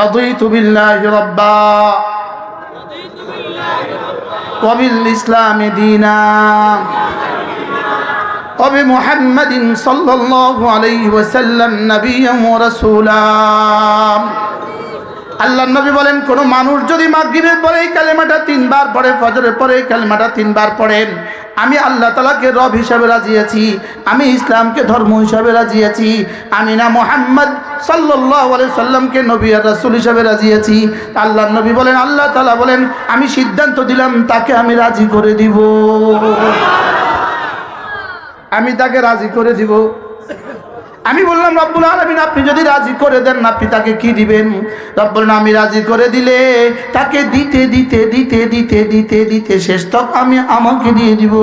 রাদিতু বিল্লাহি রাব্বা ওয়া বিল ইসলামি দীনা ওয়া বিমুহাম্মাদিন সাল্লাল্লাহু আলাইহি ওয়াসাল্লাম নাবিয়্যান ওয়া রাসূলা। আল্লাহর নবী বলেন, কোন মানুষ যদি মাগরিবের পরে এই কালেমাটা 3 বার পড়ে, ফজরের পরে এই কালেমাটা 3 বার পড়েন, আমি আল্লাহ তাআলাকে রব হিসাবে রাজি আছি, আমি ইসলামকে ধর্ম হিসাবে রাজি আছি, আমি না মুহাম্মদ সাল্লাল্লাহু আলাইহি সাল্লামকে নবী আর রাসূল হিসাবে রাজি আছি। আল্লাহর নবী বলেন, আল্লাহ তাআলা বলেন, আমি সিদ্ধান্ত দিলাম তাকে আমি রাজি করে দিব, আমি তাকে রাজি করে দিব। আমি বললাম, রব্বুল আলামিন আপনি যদি রাজি করে দেন আপনি তাকে কি দিবেন? রব বললেন, আমি রাজি করে দিলে তাকে দিতে দিতে দিতে দিতে দিতে দিতে শেষ তক আমি আমাকে দিয়ে দিব।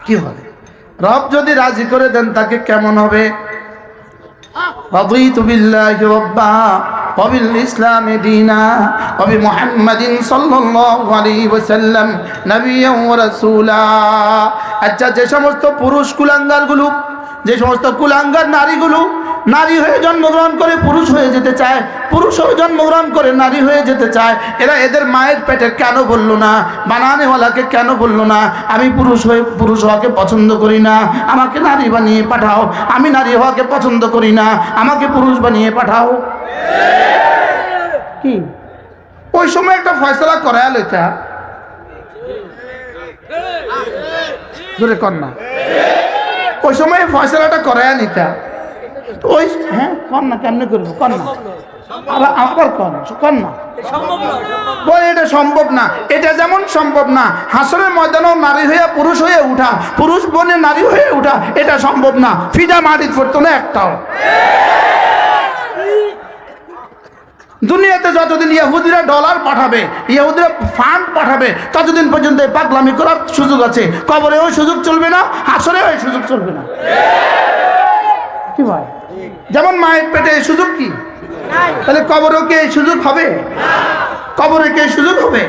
কি হবে? রব যদি রাজি করে দেন তাকে কেমন হবে? রাদিতু বিল্লাহি রাব্বা ওয়া বিল ইসলামি দীনা ওয়া বিমুহাম্মাদিন সাল্লাল্লাহু আলাইহি ওয়াসাল্লাম নাবিয়্যান ওয়া রাসূলা। আচ্ছা, যে সমস্ত পুরুষ কুলাঙ্গারগুলো, যে সমস্ত কুলাঙ্গার নারীগুলো নারী হয়ে জন্মগ্রহণ করে পুরুষ হয়ে যেতে চায়, পুরুষ হয়ে জন্মগ্রহণ করে নারী হয়ে যেতে চায়, এরা এদের মায়ের পেটে কেন বলল না, বানানেওয়ালাকে কেন বলল না, আমি পুরুষ হয়ে পুরুষ হওয়াকে পছন্দ করি না, আমাকে নারী বানিয়ে পাঠাও, আমি নারী হওয়াকে পছন্দ করি না, আমাকে পুরুষ বানিয়ে পাঠাও? কি ওই সময় একটা ফয়সালা করায় লইতা ধরে কর না, ওই সময় ফয়সালাটা করায় নিতা ওই, হ্যাঁ কর না, কেমনে করবো কর না, আবার কর না, বলে এটা সম্ভব না। এটা যেমন সম্ভব না হাসরের ময়দানেও নারী হয়ে পুরুষ হয়ে উঠা, পুরুষ বনে নারী হয়ে উঠা, এটা সম্ভব না। ফিদা মাটির পড়তো না একটাও। দুনিয়াতে যতদিন ইহুদিরা ডলার পাঠাবে, ইহুদিরা ফান্ড পাঠাবে, ততদিন পর্যন্ত পাগলামি করার সুযোগ আছে। কবরে ওই সুযোগ চলবে না, হাসরে ওই সুযোগ চলবে না। কি ভাই, যেমন মায়ের পেটে এই সুযোগ কি, তাহলে কবরেও কি এই সুযোগ হবে? কবরে কি এই সুযোগ হবে?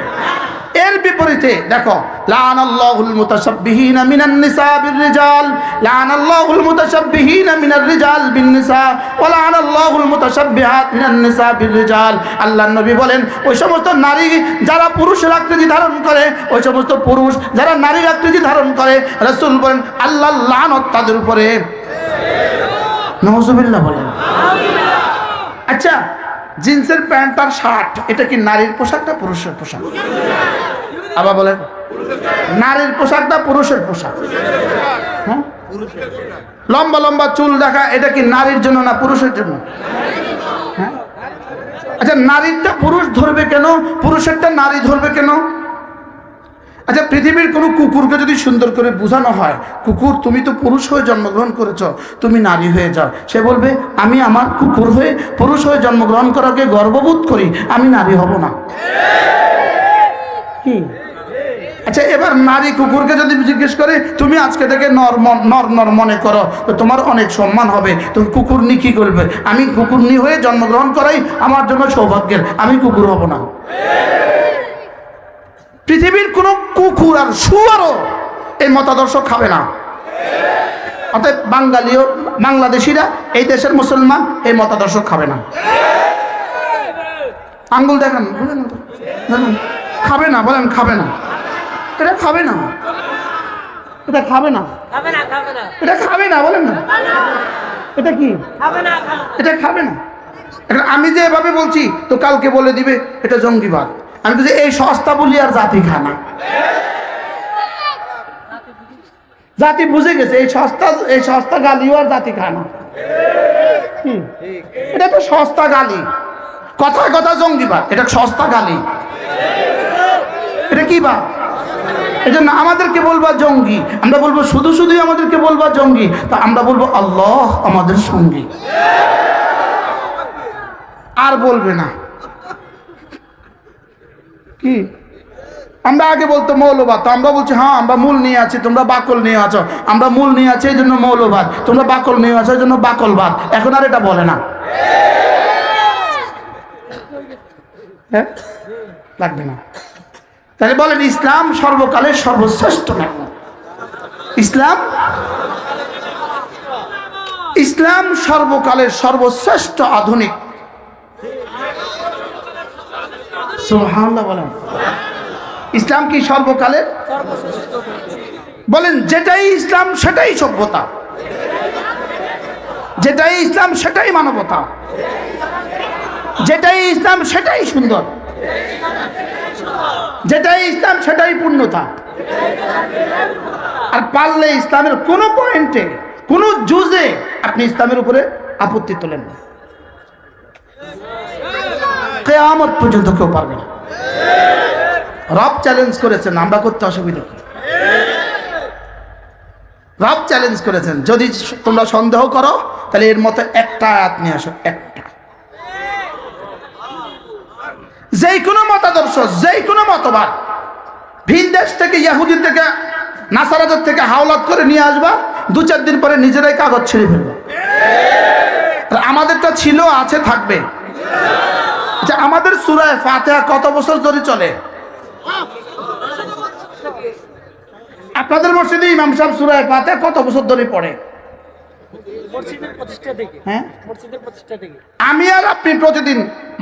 এর বিপরীতে দেখো, লানাল্লাহুল মুতাশাব্বিহিনা মিনান নিসা বির-রিজাল, লানাল্লাহুল মুতাশাব্বিহিনা মিনার রিজাল বিন-নিসা ওয়া লানাল্লাহুল মুতাশাব্বিহাত মিনান নিসা বির-রিজাল। আল্লাহর নবী বলেন, ওই সমস্ত নারী যারা পুরুষের আকৃতি ধারণ করে, ওই সমস্ত পুরুষ যারা নারীর আকৃতি ধারণ করে, রাসূল বলেন আল্লাহর লানত তাদের উপরে। নাউযুবিল্লাহ বলেন। আচ্ছা, জিন্সের প্যান্ট আর শার্ট এটা কি নারীর পোশাক না পুরুষের পোশাক? আবার বলেন, নারীর পোশাক না পুরুষের পোশাক? হ্যাঁ, লম্বা লম্বা চুল দেখা এটা কি নারীর জন্য না পুরুষের জন্য? হ্যাঁ, আচ্ছা, নারীরটা পুরুষ ধরবে কেন, পুরুষেরটা নারী ধরবে কেন? আচ্ছা, পৃথিবীর কোনো কুকুরকে যদি সুন্দর করে বোঝানো হয়, কুকুর তুমি তো পুরুষ হয়ে জন্মগ্রহণ করেছ, তুমি নারী হয়ে যাও, সে বলবে আমি আমার কুকুর হয়ে পুরুষ হয়ে জন্মগ্রহণ করাকে গর্ববোধ করি, আমি নারী হব না। কি? আচ্ছা, এবার নারী কুকুরকে যদি জিজ্ঞেস করে তুমি আজকে থেকে নর মনে করো, তো তোমার অনেক সম্মান হবে, তুমি কুকুর নি কি করবে? আমি কুকুর নি হয়ে জন্মগ্রহণ করাই আমার জন্য সৌভাগ্যের, আমি কুকুর হব না। পৃথিবীর কোন কুকুর আর শুয়ারও এই মতাদর্শ খাবে না। অতএব বাঙালিও, বাংলাদেশিরা, এই দেশের মুসলমান এই মতাদর্শ খাবে না। আঙ্গুল দেখান, খাবে না, বলেন খাবে না, এটা খাবে না, এটা খাবে না, এটা খাবে না, বলেন না, এটা কি এটা খাবে না। এখন আমি যে এভাবে বলছি তো কালকে বলে দিবে এটা জঙ্গিবাদ। আমি বলছি এই সস্তা বলি আর জাতি খানা, জাতি বুঝে গেছে এই সস্তা গালিও আর জাতি খানা। এটা তো সস্তা গালি, কথায় কথা জঙ্গিবাদ, এটা সস্তা গালি, এটা কি বা? এটা না আমাদেরকে বলবা জঙ্গি, আমরা বলবো শুধু শুধুই আমাদেরকে বলবা জঙ্গি, তা আমরা বলবো আল্লাহ আমাদের সঙ্গী, আর বলবে না। কি আমরা আগে বলতো মৌলবাদ, তো আমরা বলছি হ্যাঁ আমরা মূল নিয়ে আছি, তোমরা বাকল নিয়ে আছো, আমরা মূল নিয়ে আছি এই জন্য মৌলবাদ, তোমরা বাকল নিয়ে আছো এই জন্য বাকলবাদ। এখন আর এটা বলে না, হ্যাঁ লাগবে না। তাহলে বলেন ইসলাম সর্বকালের সর্বশ্রেষ্ঠ ধর্ম। ইসলাম ইসলাম সর্বকালের সর্বশ্রেষ্ঠ আধুনিক। সুবহানাল্লাহ বলেন। ইসলাম কি সর্বকালের? বলেন, যেটাই ইসলাম সেটাই সভ্যতা, যেটাই ইসলাম সেটাই মানবতা, যেটাই ইসলাম সেটাই সুন্দর, যেটাই ইসলাম সেটাই পূর্ণতা। আর পারলে ইসলামের কোন পয়েন্টে, কোন জুজে আপনি ইসলামের উপরে আপত্তি তোলেন না, কিয়ামত পর্যন্ত কেউ পারবে না। রব চ্যালেঞ্জ করেছেন, আমরা করতে অসুবিধা কি? রব চ্যালেঞ্জ করেছেন, যদি তোমরা সন্দেহ করো তাহলে এর মতো একটা আয়াত নিয়ে আসো, একটা। যেই কোনো মতাদর্শ, যেই কোনো মতবাদ ভিন দেশ থেকে, ইহুদি থেকে, নাসারাদের থেকে হাওলাত করে নিয়ে আসবা, 2-4 দিন পরে নিজেরাই কাগজ ছেড়ে ফেলবা। আমাদেরটা ছিল, আছে, থাকবে। আচ্ছা, আমাদের সূরা ফাতিহা কত বছর ধরে চলে? আপনাদের মসজিদে ইমাম সাহেব সূরা ফাতিহা কত বছর ধরে পড়ে? হ্যাঁ, আমি আর আপনি প্রতিদিন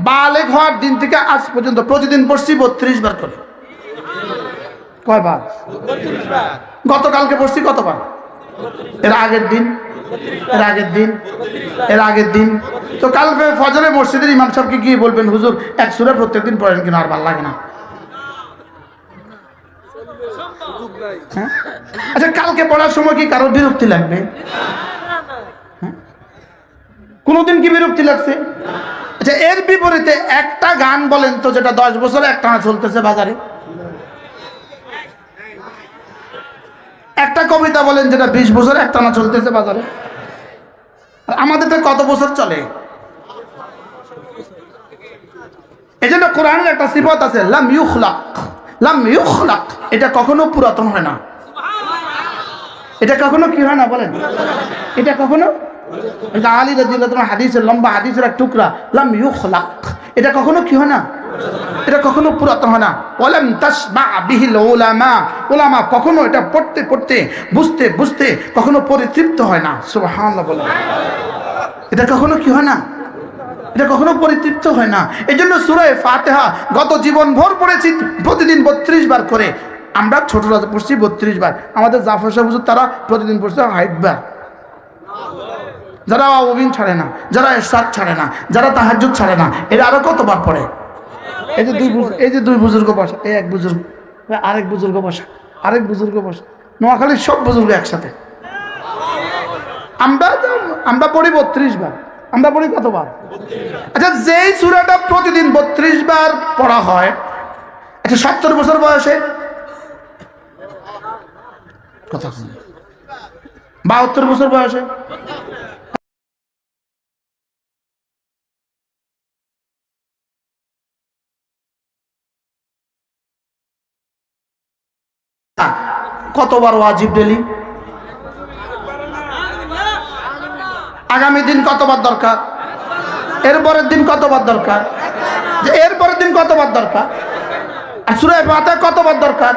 বালেগ হওয়ার দিন থেকে আজ পর্যন্ত প্রতিদিন পড়ছি 32 বার করে। কয়বার? গতকালকে পড়ছি কতবার? এর আগের দিন, এর আগের দিন, এর আগের দিন। তো কালকে ফজরে মসজিদের ইমাম সাহেবকে গিয়ে বলবেন, হুজুর এক সূরা প্রত্যেকদিন পড়েন কিনা, আর ভালো লাগে না। হ্যাঁ? আচ্ছা, কালকে পড়ার সময় কি কারোর বিরক্তি লাগবে? কোনদিন কি বিরক্তি লাগছে? আচ্ছা, এর বিপরীতে একটা গান বলেন তো যেটা 10 বছর একটানা চলতেছে বাজারে। একটা কবিতা বলেন যেটা 20 বছর একটানা চলতেছে বাজারে। আমাদেরটা কত বছর চলে? এই জন্য কোরআনের একটা সিফাত আছে, লাম ইউখলাক, লাম ইউখলাক। এটা কখনো পুরাতন হয় না, এটা কখনো কি হয় না বলেন? এটা কখনো, এটা আলী রাদিয়াল্লাহু তাআলা হাদিসের, লম্বা হাদিসের এক টুকরা, লাম ইউখলাক। এটা কখনো কি হয় না, এটা কখনো পুরাতন হয় না। ওয়ালাম তাসমা বিহিল উলামা, উলামা কখনো এটা পড়তে পড়তে, বুঝতে বুঝতে কখনো পরিতৃপ্ত হয় না। সুবহানাল্লাহ বলেন। এটা কখনো কি হয় না, এটা কখনো পরিতৃপ্ত হয় না। এই জন্য সূরা ফাতিহা গত জীবন ভর পড়েছি প্রতিদিন 32 বার করে। আমরা ছোটরা পড়ছি 32 বার, আমাদের জাফর সাহেব হুজুর তারা প্রতিদিন পড়ছে 60 বার। যারা আওয়াবিন ছাড়ে না, যারা ইরশাদ ছাড়ে না, যারা তাহাজ্জুদ ছাড়ে না, এরা আরো কতবার পড়ে? এই যে দুই বুজুর্গ বসা, এই এক বুজুর্গ, আরেক বুজুর্গ বসা, আরেক বুজুর্গ বসা, নোয়াখালীর সব বুজুর্গ একসাথে। আমরা পড়ি 32 বার। আমরা পড়ি কতবার? আচ্ছা, যেই সূরাটা প্রতিদিন 32 বার পড়া হয়, আচ্ছা 70 বছর বয়সে কথা 72 বছর বয়সে, কতবার ওয়াজিব ডেলি? আগামী দিন কতবার দরকার? এরপরের দিন কতবার দরকার? এরপরের দিন কতবার দরকার? আর সূরা ফাতিহা কতবার দরকার?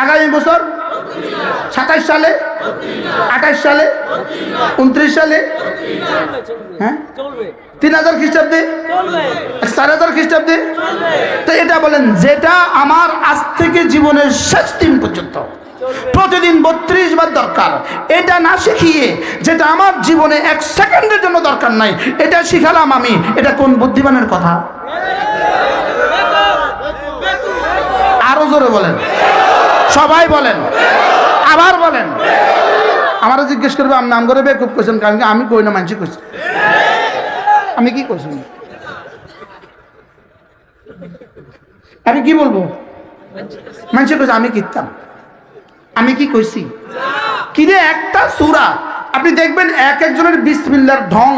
আগামী বছর 27 সালে, 28 সালে, 29 সালে, হ্যাঁ 3000 খ্রিস্টাব্দে, 4000 খ্রিস্টাব্দে। তো এটা বলেন, যেটা আমার আজ থেকে জীবনের শেষ দিন পর্যন্ত প্রতিদিন 32 বার দরকার, এটা না শিখিয়ে যেটা আমার জীবনে 1 সেকেন্ডের জন্য দরকার নাই, এটা শিখালাম আমি, এটা কোন বুদ্ধিমানের কথা? আরো জোরে বলেন, সবাই বলেন, আবার বলেন। আমারও জিজ্ঞেস করবে, আমি নাম করে বেকুব করছেন, কারণ আমি কই না, মানসি কইছি। আমি কি করছি? আমি কি বলবো? মানসি কইছে আমি কিতাম, আমি কি কইছি? কিরে একটা সূরা আপনি দেখবেন এক একজনের বিসমিল্লাহর ঢং,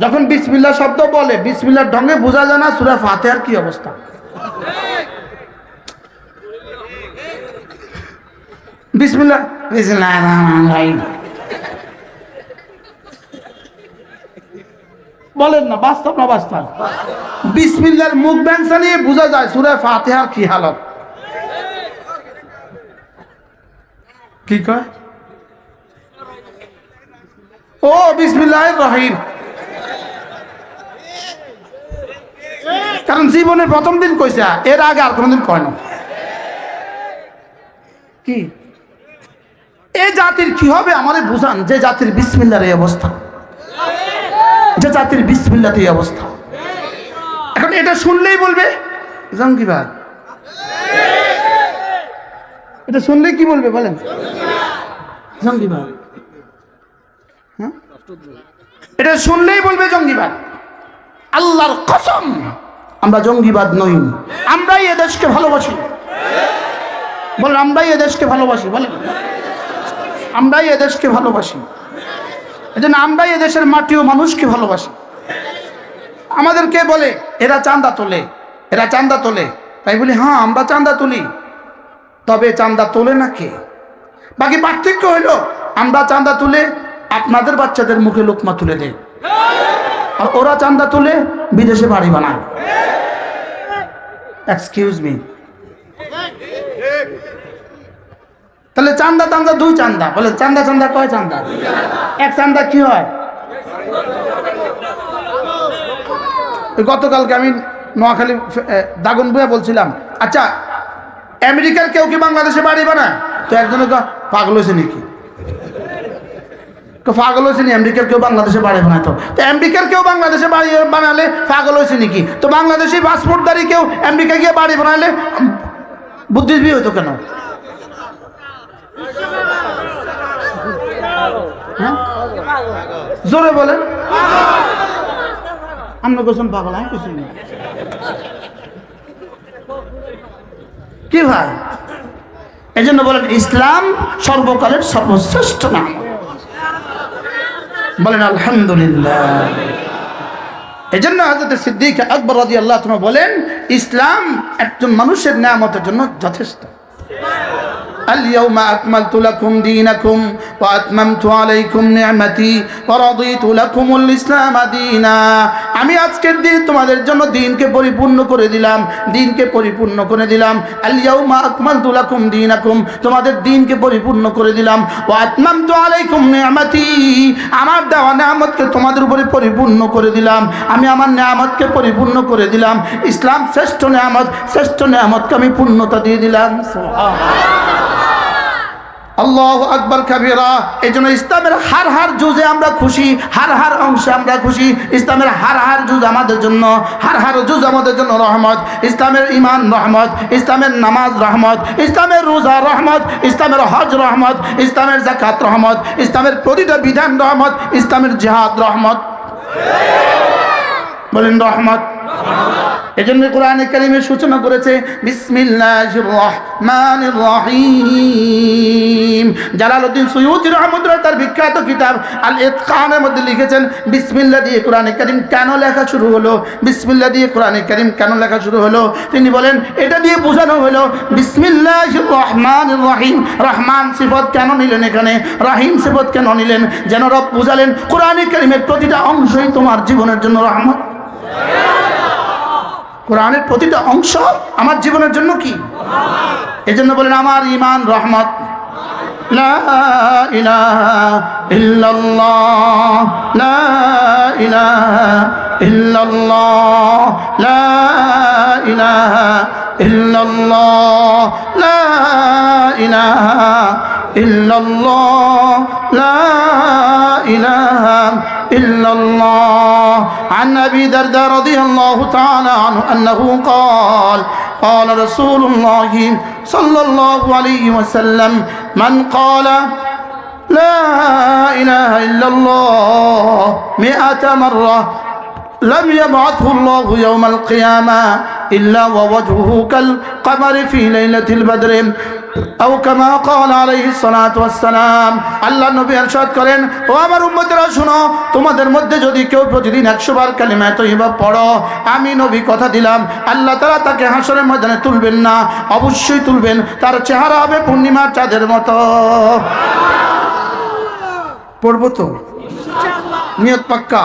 যখন বিসমিল্লাহ শব্দ বলে, বিসমিল্লাহর ঢঙে বোঝা যায় না সূরা ফাতিহার কি অবস্থা। বিসমিল্লাহ, বিসমিল্লাহির রহমানির রহিম বলেন না, বাস্তব না বাস্তব? বিসমিল্লাহর মুখ ব্যাংসা নিয়ে বোঝা যায় সূরা ফাতিহার কি হালত। কি কয়? ও বিসমিল্লাহির রহিম, কারণ জীবনের প্রথম দিন কইছে, এর আগে আর কোনদিন কয় না। কি এই জাতির কি হবে আমারে বুঝান, যে জাতির বিসমিল্লার এই অবস্থা, যে জাতির বিসমিল্লাতে এই অবস্থা। এখন এটা শুনলেই বলবে জঙ্গিবাদ, এটা শুনলেই কি বলবে বলেন? জঙ্গিবাদ। হ্যাঁ, এটা শুনলেই বলবে জঙ্গিবাদ। আল্লাহর কসম আমরা জঙ্গিবাদ নই, আমরাই এ দেশকে ভালোবাসি। বলেন আমরাই এ দেশকে ভালোবাসি, বলেন আমরাই এ দেশকে ভালোবাসি। এজন্য আমরাই এ দেশের মাটি ও মানুষকে ভালোবাসি। আমাদেরকে বলে এরা চাঁদা তোলে, এরা চাঁদা তোলে, তাই বলি হ্যাঁ আমরা চাঁদা তুলি, তবে চাঁদা তোলে না কে? বাকি পার্থক্য হইল আমরা চাঁদা তুলে আপনাদের বাচ্চাদের মুখে লোকমা তুলে দেয়, আর ওরা চাঁদা তুলে বিদেশে বাড়ি বানায়। এক্সকিউজ মি, তাহলে চাঁদা চাঁদা দুই চাঁদা, বলে চাঁদা চাঁদা কয় চাঁদা? এক চাঁদা কি হয়? গতকালকে আমি নোয়াখালী দাগন বুয়া বলছিলাম, আচ্ছা আমেরিকার কেউ কি বাংলাদেশে বাড়ি বানায়? তো একজনে পাগল হয়েছে নাকি, পাগল হয়েছে নি? আমেরিকার কেউ বাংলাদেশে বাড়ি বানায়, তো আমেরিকার কেউ বাংলাদেশে বাড়ি বানালে পাগল হয়েছে নাকি? তো বাংলাদেশি পাসপোর্টদারি কেউ আমেরিকা গিয়ে বাড়ি বানালে বুদ্ধিজীবী হইতো কেন? জোরে বলেন, আমরা কোথাও পাগল, আমি কিছু নেই। কি ভাই, এই জন্য বলেন ইসলাম সর্বকালের সর্বশ্রেষ্ঠ নাম। বলেন আলহামদুলিল্লাহ। এই জন্য হযরত সিদ্দিক আকবর রাদিয়াল্লাহু তাআলা বলেন ইসলাম একজন মানুষের নিয়ামতের জন্য যথেষ্ট। اليوم أكملت لكم دينكم وأتممت عليكم نعمتي ورضيت لكم الإسلام دينا। আমি আজকের দিন তোমাদের জন্য দিনকে পরিপূর্ণ করে দিলাম, দিনকে পরিপূর্ণ করে দিলাম। আল-ইয়াউমা আকমালতু লাকুম দীনাকুম, তোমাদের দিনকে পরিপূর্ণ করে দিলাম। ওয়া আতমামতু আলাইকুম নি'মাতি, আমার দেওয়া নিয়ামতকে তোমাদের উপরে পরিপূর্ণ করে দিলাম। আমি আমার নিয়ামতকে পরিপূর্ণ করে দিলাম। ইসলাম শ্রেষ্ঠ নিয়ামত, শ্রেষ্ঠ নিয়ামতকে আমি পূর্ণতা দিয়ে দিলাম। সুবহানাল্লাহ, আল্লাহু আকবার কাবীরা। এই জন্য ইসলামের হার হার জুজে আমরা খুশি, হার হার অংশে আমরা খুশি। ইসলামের হার হার জুজ আমাদের জন্য, হার হার জুজ আমাদের জন্য রহমত। ইসলামের ঈমান রহমত, ইসলামের নামাজ রহমত, ইসলামের রোজা রহমত, ইসলামের হজ রহমত, ইসলামের যাকাত রহমত, ইসলামের প্রতিটা বিধান রহমত, ইসলামের জিহাদ রহমত। বলেন রহমত। এজন্য কোরআনে কারীমের সূচনা করেছে বিসমিল্লাহির রহমানির রহিম। জালালউদ্দিন সুয়ুতী রাহমাতুল্লাহ তার বিখ্যাত কিতাব আল ইতকানের মধ্যে লিখেছেন বিসমিল্লাহ দিয়ে কোরআনে কারীম কেন লেখা শুরু হলো, বিসমিল্লাহ দিয়ে কোরআনে কারীম কেন লেখা শুরু হলো। তিনি বলেন এটা দিয়ে বোঝানো হলো বিসমিল্লাহির রহমানির রহিম, রহমান সিফত কেন নিলেন এখানে, রহিম সিফত কেন নিলেন, যেন রব বুঝালেন কোরআনে কারীমের প্রতিটা অংশই তোমার জীবনের জন্য রহমত। কোরআনের প্রতিটা অংশ আমার জীবনের জন্য কি? এই জন্য বলেন আমার ঈমান রহমত। লা ইলাহা ইল্লাল্লাহ, লা ইলাহা ইল্লাল্লাহ, লা ইলাহা ইল্লাল্লাহ, লা ইলাহা ইল্লাল্লাহ, লা ইলাহা ইল্লাল্লাহ। عن أبي درداء رضي الله تعالى عنه أنه قال قال رسول الله صلى الله عليه وسلم من قال لا إله إلا الله 100 مرة لم يبعثه الله يوم القيامة إلا ووجهه كالقمر في ليلة البدر أو كما قال عليه الصلاة والسلام। আল্লাহ নবী ইরশাদ করেন, ও আমার উম্মতেরা শুনো, তোমাদের মধ্যে যদি কেউ প্রতিদিন 100 বার কালিমা তয়্যিবা পড়ো, আমি নবী কথা দিলাম আল্লাহ তাআলা তাকে হাসরের ময়দানে তুলবেন না, অবশ্যই তুলবেন, তার চেহারা হবে পূর্ণিমার চাঁদের মতো। পড়বো তো ইনশাআল্লাহ, নিয়ত পাক্কা।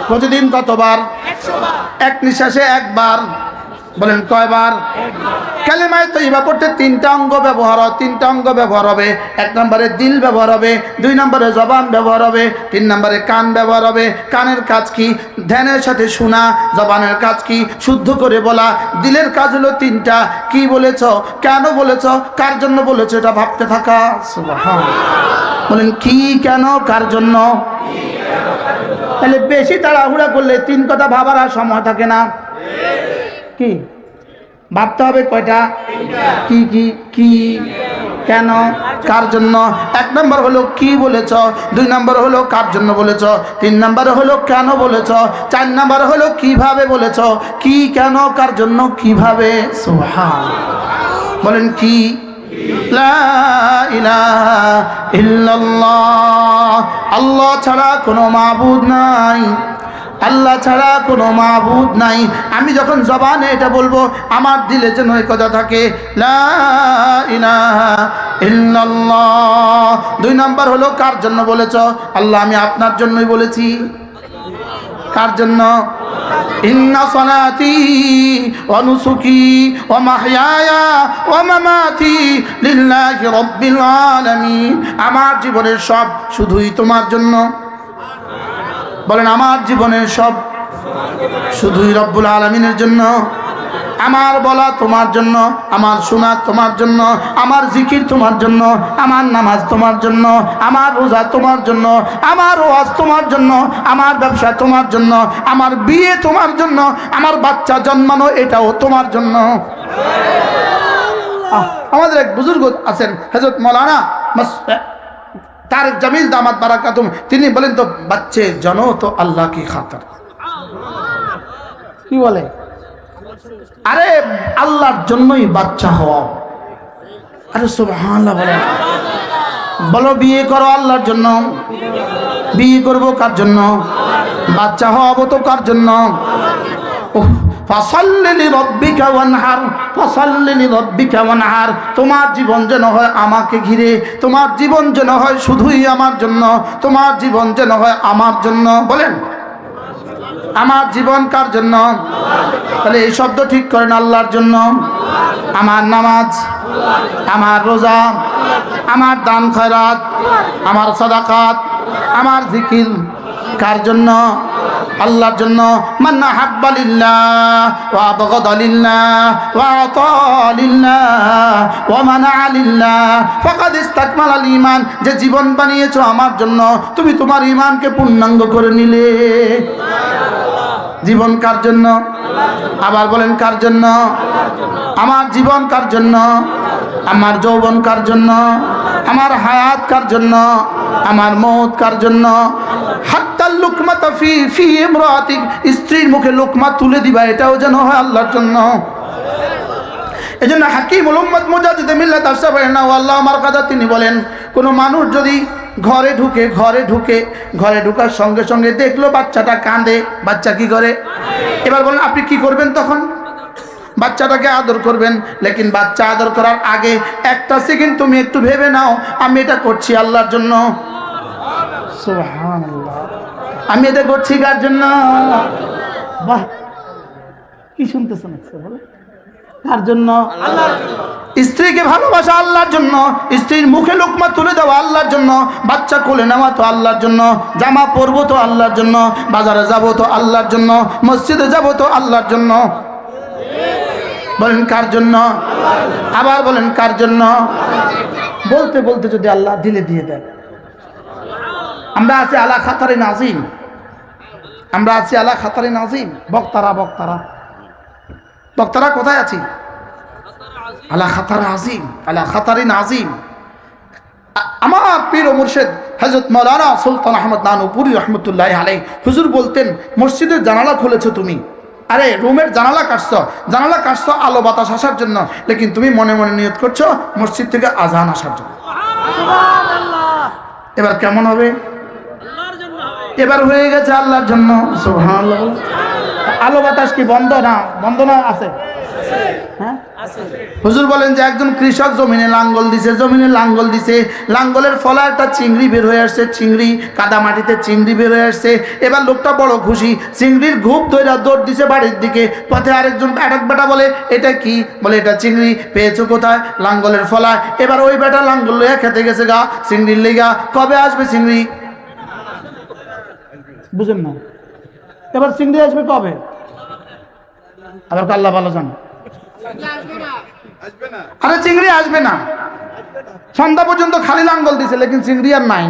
প্রতিদিন কতবার? 100 বার। এক নিঃশ্বাসে একবার। বলেন কয়বার? কালেমায়ে তয়্যিবা পড়তে তিনটা অঙ্গ ব্যবহার হয়, তিনটা অঙ্গ ব্যবহার হবে। এক নম্বরে দিল ব্যবহার হবে, দুই নম্বরে জবান ব্যবহার হবে, তিন নম্বরে কান ব্যবহার হবে। কানের কাজ কি? ধ্যানের সাথে শোনা। জবানের কাজ কি? শুদ্ধ করে বলা। দিলের কাজ হলো তিনটা। কি বলেছ, কেন বলেছ, কার জন্য বলেছ, এটা ভাবতে থাকা। সুবহানাল্লাহ। বলেন কি, কেন, কার জন্য। তাহলে বেশি তাড়াহুড়া করলে তিন কথা ভাবার আর সময় থাকে না। কি ভাবতে হবে? কয়টা? কি কি কি, কেন, কার জন্য। এক নম্বর হলো কি বলেছ, দুই নম্বর হলো কার জন্য বলেছ, তিন নম্বর হলো কেন বলেছ, চার নম্বর হলো কিভাবে বলেছ। কি, কেন, কার জন্য, কিভাবে। সুবহানাল্লাহ। বলেন কি? লা ইলাহা ইল্লাল্লাহ, আল্লাহ ছাড়া কোনো মাবুদ নাই, আল্লাহ ছাড়া কোনো মাবুদ নাই। আমি যখন জবানে এটা বলবো, আমার দিলে যেন এই কথা থাকে, লা ইলাহা ইল্লাল্লাহ। দুই নম্বর হলো কার জন্য বলেছ, আল্লাহ আমি আপনার জন্যই বলেছি। কার জন্য? ইন্না সলাতি ওয়া নুসুকি ওয়া মাহইয়ায়া ওয়া মামাতি লিল্লাহি রাব্বিল আলামিন। আমার জীবনের সব শুধুই তোমার জন্য। বলেন আমার জীবনের সব শুধুই রব্বুল আলামিনের জন্য। আমার বলা তোমার জন্য, আমার শোনা তোমার জন্য, আমার জিকির তোমার জন্য, আমার নামাজ তোমার জন্য, আমার রোজা তোমার জন্য, আমার ওয়াজ তোমার জন্য, আমার ব্যবসা তোমার জন্য, আমার বিয়ে তোমার জন্য, আমার বাচ্চা জন্মানো এটাও তোমার জন্য। আমাদের এক বুজুর্গ আছেন হযরত মাওলানা তারেক জামিল দামাত বারাকাতুম, তিনি বলেন তো বাচ্চে জানো তো আল্লাহ কি খাতার। কি বলে? আরে আল্লাহর জন্যই বাচ্চা হওয়া। আরে সুবহানাল্লাহ। বলে বলো বিয়ে করো আল্লাহর জন্য। বিয়ে করবো কার জন্য? বাচ্চা হওয়াবো তো কার জন্য? ফাসাল্লি লিরাব্বিকা ওয়ানহার, ফাসাল্লি লিরাব্বিকা ওয়ানহার। তোমার জীবন যেন হয় আমাকে ঘিরে, তোমার জীবন যেন হয় শুধুই আমার জন্য, তোমার জীবন যেন হয় আমার জন্য। বলেন আমার জীবন কার জন্য? তাহলে এই শব্দ ঠিক করেন, আল্লাহর জন্য। আমার নামাজ, আমার রোজা, আমার দান খয়রাত, আমার সাদাকাত, আমার জিকির কার জন্য? আল্লাহর জন্য। মান আহাব্বা লিল্লাহ ওয়া আবগাদা লিল্লাহ ওয়া আতা লিল্লাহ ওয়া মানাআ লিল্লাহ ফাকাদ ইসতাকমালাল ঈমান। যে জীবন বানিয়েছো আমার জন্য, তুমি তোমার ঈমানকে পূর্ণাঙ্গ করে নিলে। জীবন কার জন্য? আবার বলেন কার জন্য? আমার জীবন কার জন্য? আমার যৌবন কার জন্য? আমার হায়াত কার জন্য? আমার মওত কার জন্য? হাত্তাল লুকমাতা ফি ইমরাতিক, স্ত্রীর মুখে লোকমা তুলে দিবা এটাও যেন হয় আল্লাহর জন্য। এজন্য হাকিমুল উম্মাত মুজাদ্দিদ মিল্লাত আশরাফুল্লাহ আল্লাহ মারকাদা তিনি বলেন, কোন মানুষ যদি ঘরে ঢুকার সঙ্গে সঙ্গে দেখলো বাচ্চাটা কাঁদে, বাচ্চা কি করে? এবার বলেন আপনি কি করবেন তখন? বাচ্চাটাকে আদর করবেন, লেকিন বাচ্চা আদর করার আগে একটা সেকেন্ড তুমি একটু ভেবে নাও, আমি এটা করছি আল্লাহর জন্য। সুবহানাল্লাহ। আমি এটা করছি কার জন্য? বাহ, কি শুনতেছেন? বলে কার জন্য? আল্লাহর জন্য। স্ত্রীকে ভালোবাসা আল্লাহর জন্য, স্ত্রীর মুখে লোকমা তুলে দেওয়া আল্লাহর জন্য, বাচ্চা কোলে নেওয়া তো আল্লাহর জন্য, জামা পরবো তো আল্লাহর জন্য, বাজারে যাবো তো আল্লাহর জন্য, মসজিদে যাবো তো আল্লাহর জন্য। বলেন কার জন্য? আবার বলেন কার জন্য? বলতে বলতে যদি আল্লাহ দিলে দিয়ে দেয়। আমরা আছি আলা খাতারিন আযীম, আমরা আছি আলা খাতারিন আযীম। বক্তারা কোথায় আছি? আলা খাতার আযীম, আলা খাতারিন আযীম। আমার পীর ও মুর্শিদ হযরত মাওলানা সুলতান আহমদ নানুপুরি রহমতুল্লাহ আলাইহি হুজুর বলতেন, মসজিদের জানালা খুলেছো তুমি, আরে রুমের জানালা কাটছো আলো বাতাস আসার জন্য, লেকিন তুমি মনে মনে নিয়ত করছো মসজিদ থেকে আজান আসার জন্য। এবার কেমন হবে? এবার হয়ে গেছে আল্লাহর জন্য। সুবহানাল্লাহ। আলো বাতাস কি বন্ধ না? বন্ধ না আছে? হ্যাঁ, হুজুর বলেন যে একজন কৃষক জমিনে লাঙ্গল দিছে, লাঙ্গলের ফলে একটা চিংড়ি বের হয়ে আসছে, চিংড়ি কাদা মাটিতে চিংড়ি বের হয়ে আসছে। এবার লোকটা বড় খুশি, চিংড়ির ঘুপ ধরে দৌড় দিছে বাড়ির দিকে। পথে আরেকজন আরেক বেটা বলে এটা কি? বলে এটা চিংড়ি। পেয়েছো কোথায়? লাঙ্গলের ফলায়। এবার ওই বেটা লাঙ্গল লইয়া খেতে গেছে গা চিংড়ির লেগা। কবে আসবে চিংড়ি? বুঝেন না? এবার চিংড়ি আসবে কবে? আবার আল্লাহ ভালো জানে। আরে চিংড়ি আসবে না, সন্ধ্যা পর্যন্ত খালি লাঙ্গল দিছে, লেকিন চিংড়ি আর নাই।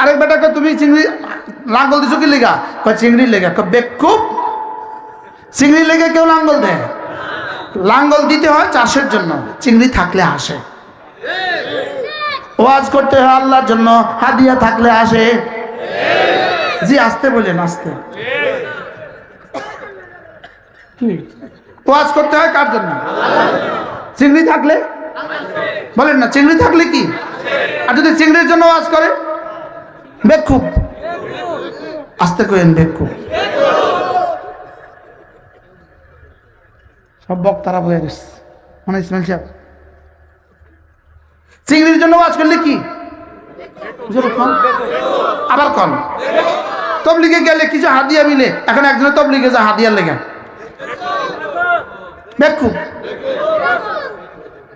আরেক বেটাকে তুমি চিংড়ি লাঙ্গল দিছো কি লেগা? চিংড়ির লেগা। বেকুব, চিংড়ির লেগে কেউ লাঙ্গল দেয়? লাঙ্গল দিতে হয় চাষের জন্য, চিংড়ি থাকলে আসে। ওয়াজ করতে হয় আল্লাহর জন্য, হাদিয়া থাকলে আসে। জি আসতে বলেন, আসতে। কি ওয়াজ করতে হয় কার জন্য? চিংড়ি থাকলে বলেন না, চিংড়ি থাকলে কি? আর যদি চিংড়ির জন্য ওয়াজ করে? বেকুব, আসতে করেন বেকুব। সব বক্তারা হয়ে গেছে মানে ইসমাইল সাহেব। চিংড়ির জন্য ওয়াজ করলে কি? আবার কন তবলিগে গেলে কিছু হাদিয়া মিলে, এখন একজনের তবলিগে যা হাদিয়ার লেগে বেকুব।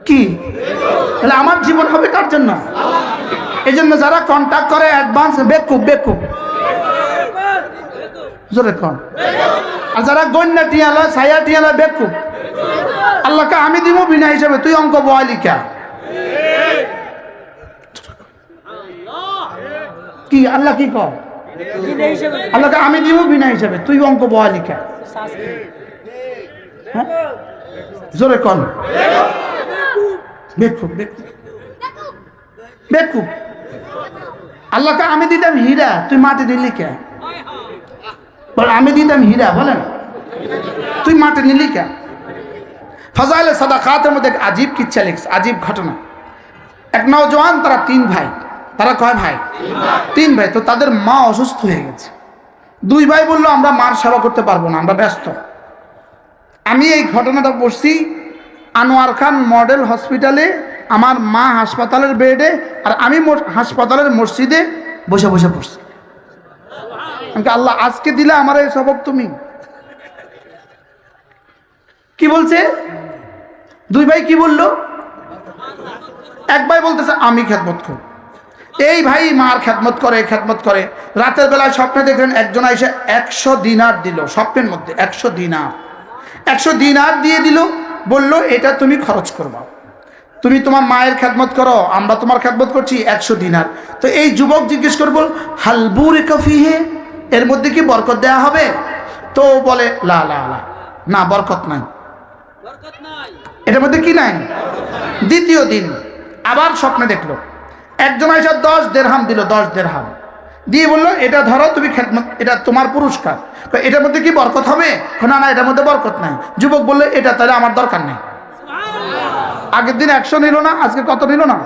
কি তাহলে আমার জীবন হবে কার জন্য? এই জন্য যারা কন্ট্যাক্ট করে অ্যাডভান্স বেকুব, বেকুব জোরে কন। আর যারা গন্যা টিয়ালা ছায়া টিয়ালা বেকুব। আল্লাহকে আমি দিব বিনা হিসাবে, তুই অঙ্ক বয়ালিকা। কি আল্লাহ কি কর? আল্লাহকে আমি দিব বিনা হিসাবে, তুই অঙ্ক বয়ালিকা। হ্যাঁ জোরে কন। বেকুব, বেকুব, বেকুব। আল্লাহকে আমি দিতাম হীরা, তুই মাটি দিলি কে? বল আমি দিতাম হীরা, বলেন তুই মাটি নিলি কে? ফজাইলে সাদাকাতের মধ্যে এক আজীব কিচ্ছা লিখছে, আজীব ঘটনা। এক নওজওয়ান, তারা তিন ভাই। তারা কয় ভাই? তিন ভাই। তো তাদের মা অসুস্থ হয়ে গেছে। দুই ভাই বললো আমরা মার সেবা করতে পারবো না, আমরা ব্যস্ত। আমি এই ঘটনাটা পড়ছি আনোয়ার খান মডেল হসপিটালে, আমার মা হাসপাতালের বেডে, আর আমি হাসপাতালের মসজিদে বসে বসে পড়ছি। আল্লাহ আজকে দিলে আমার এই সবক তুমি। কি বলছে? দুই ভাই কি বললো? এক ভাই বলতেছে আমি খেদমত করি। এই ভাই মার খেদমত করে, খেদমত করে। রাতের বেলায় স্বপ্নে দেখলেন একজন এসে 100 দিনার দিল, স্বপ্নের মধ্যে 100 দিনার। 100 দিনার দিয়ে দিল, বলল এটা তুমি খরচ করবা, তুমি তোমার মায়ের খেদমত করো, আমরা তোমার খেদমত করছি, 100 দিনার। তো এই যুবক জিজ্ঞেস করবো হালবুরে কফিহে, এর মধ্যে কি বরকত দেয়া হবে? তো বলে লা লা লা, না বরকত নাই, এটার মধ্যে কি নাই। দ্বিতীয় দিন আবার স্বপ্নে দেখলো একজন এসে 10 দিরহাম দিল, 10 দিরহাম দিয়ে বললো এটা ধরো তুমি খেদমত, এটা তোমার পুরস্কার। এটার মধ্যে কি বরকত হবে? না না এটার মধ্যে বরকত নাই। যুবক বললো এটা তাহলে আমার দরকার নেই। আগের দিন 100 নিল না, আজকে কত নিল না।